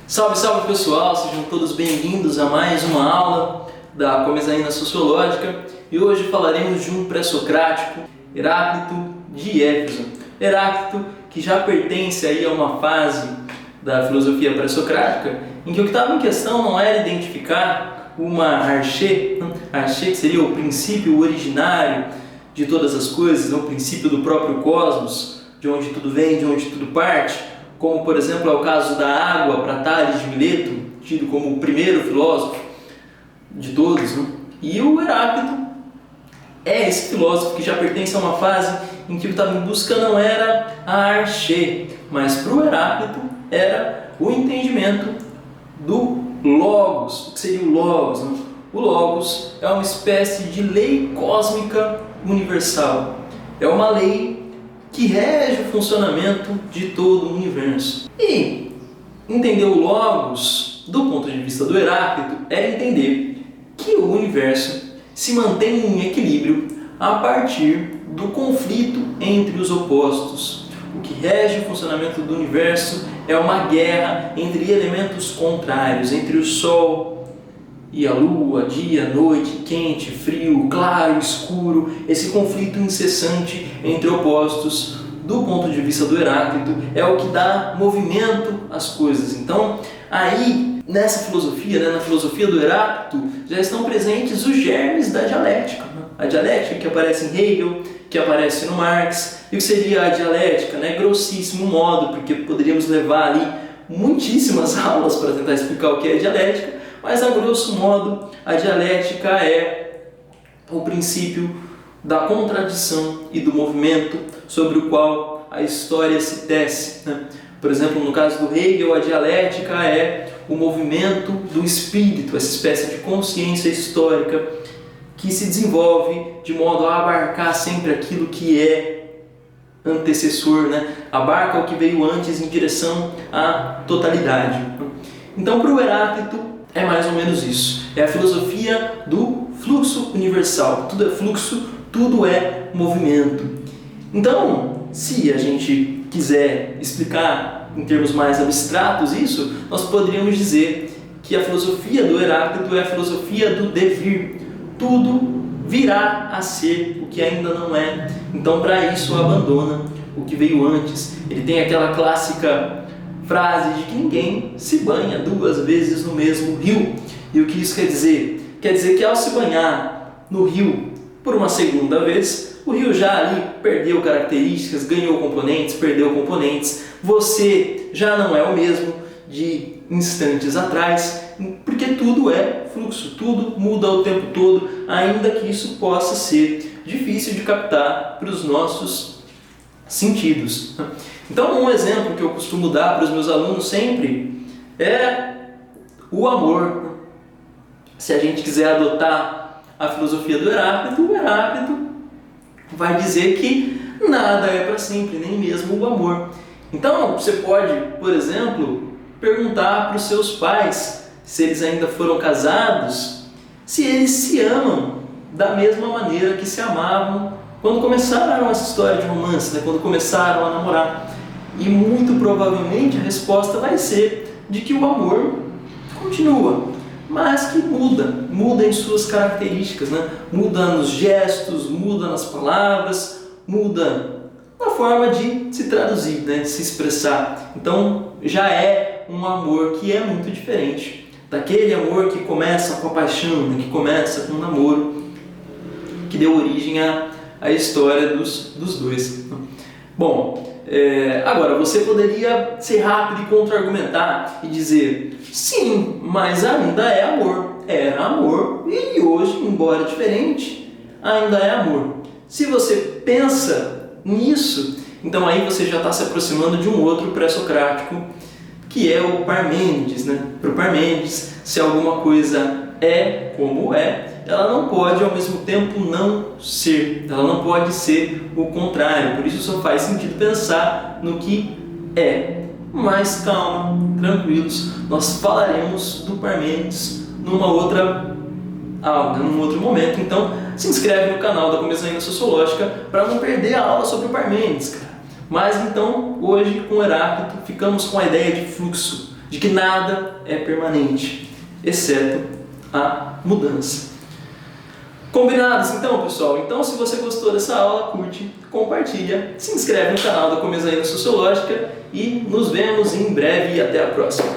Salve, salve pessoal, sejam todos bem-vindos a mais uma aula da Comezaina Sociológica e hoje falaremos de um pré-socrático, Heráclito de Éfeso. Heráclito que já pertence aí a uma fase da filosofia pré-socrática em que o que estava em questão não era identificar uma archê, que seria o princípio originário de todas as coisas, o princípio do próprio cosmos, de onde tudo vem, de onde tudo parte, como por exemplo é o caso da água para Tales de Mileto, tido como o primeiro filósofo de todos, né? E o Heráclito é esse filósofo que já pertence a uma fase em que o que estava em busca não era a archê, mas para o Heráclito era o entendimento do logos. O que seria o logos? Né? O logos é uma espécie de lei cósmica universal, é uma lei que rege o funcionamento de todo o universo. E entender o logos, do ponto de vista do Heráclito, é entender que o universo se mantém em equilíbrio a partir do conflito entre os opostos. O que rege o funcionamento do universo é uma guerra entre elementos contrários, entre o Sol e a Lua, dia, noite, quente, frio, claro, escuro, esse conflito incessante entre opostos, do ponto de vista do Heráclito, é o que dá movimento às coisas. Então, aí, nessa filosofia, na filosofia do Heráclito, já estão presentes os germes da dialética. A dialética que aparece em Hegel, que aparece no Marx. E o que seria a dialética? Grossíssimo modo, porque poderíamos levar ali muitíssimas aulas para tentar explicar o que é a dialética, mas a grosso modo a dialética é o princípio da contradição e do movimento sobre o qual a história se tece. Por exemplo, no caso do Hegel, a dialética é o movimento do espírito, essa espécie de consciência histórica que se desenvolve de modo a abarcar sempre aquilo que é antecessor, abarca o que veio antes em direção à totalidade. Então, para o Heráclito, é mais ou menos isso. É a filosofia do fluxo universal. Tudo é fluxo, tudo é movimento. Então, se a gente quiser explicar em termos mais abstratos isso, nós poderíamos dizer que a filosofia do Heráclito é a filosofia do devir. Tudo virá a ser o que ainda não é. Então, para isso, abandona o que veio antes. Ele tem aquela clássica frase de que ninguém se banha duas vezes no mesmo rio. E o que isso quer dizer? Quer dizer que ao se banhar no rio por uma segunda vez, o rio já ali perdeu características, ganhou componentes, perdeu componentes. Você já não é o mesmo de instantes atrás, porque tudo é fluxo, tudo muda o tempo todo, ainda que isso possa ser difícil de captar para os nossos sentidos. Então, um exemplo que eu costumo dar para os meus alunos sempre é o amor. Se a gente quiser adotar a filosofia do Heráclito, o Heráclito vai dizer que nada é para sempre, nem mesmo o amor. Então, você pode, por exemplo, perguntar para os seus pais, se eles ainda foram casados, se eles se amam da mesma maneira que se amavam quando começaram essa história de romance, quando começaram a namorar. E muito provavelmente a resposta vai ser de que o amor continua, mas que muda em suas características, muda nos gestos, muda nas palavras, muda na forma de se traduzir, de se expressar. Então já é um amor que é muito diferente daquele amor que começa com a paixão, que começa com o namoro, que deu origem à história dos dois. Bom, agora você poderia ser rápido e contra-argumentar e dizer: sim, mas ainda é amor. Era amor e hoje, embora diferente, ainda é amor. Se você pensa nisso, então aí você já está se aproximando de um outro pré-socrático, que é o Parmênides. Para o Parmênides, se alguma coisa é como é, ela não pode ao mesmo tempo não ser, ela não pode ser o contrário, por isso só faz sentido pensar no que é. Mas calma, tranquilos, nós falaremos do Parmênides numa outra aula, num outro momento. Então se inscreve no canal da Comezaina Sociológica para não perder a aula sobre o Parmênides, cara. Mas então, hoje com Heráclito, ficamos com a ideia de fluxo, de que nada é permanente, exceto a mudança. Combinados então, pessoal? Então, se você gostou dessa aula, curte, compartilha, se inscreve no canal da Comezaina Sociológica e nos vemos em breve e até a próxima.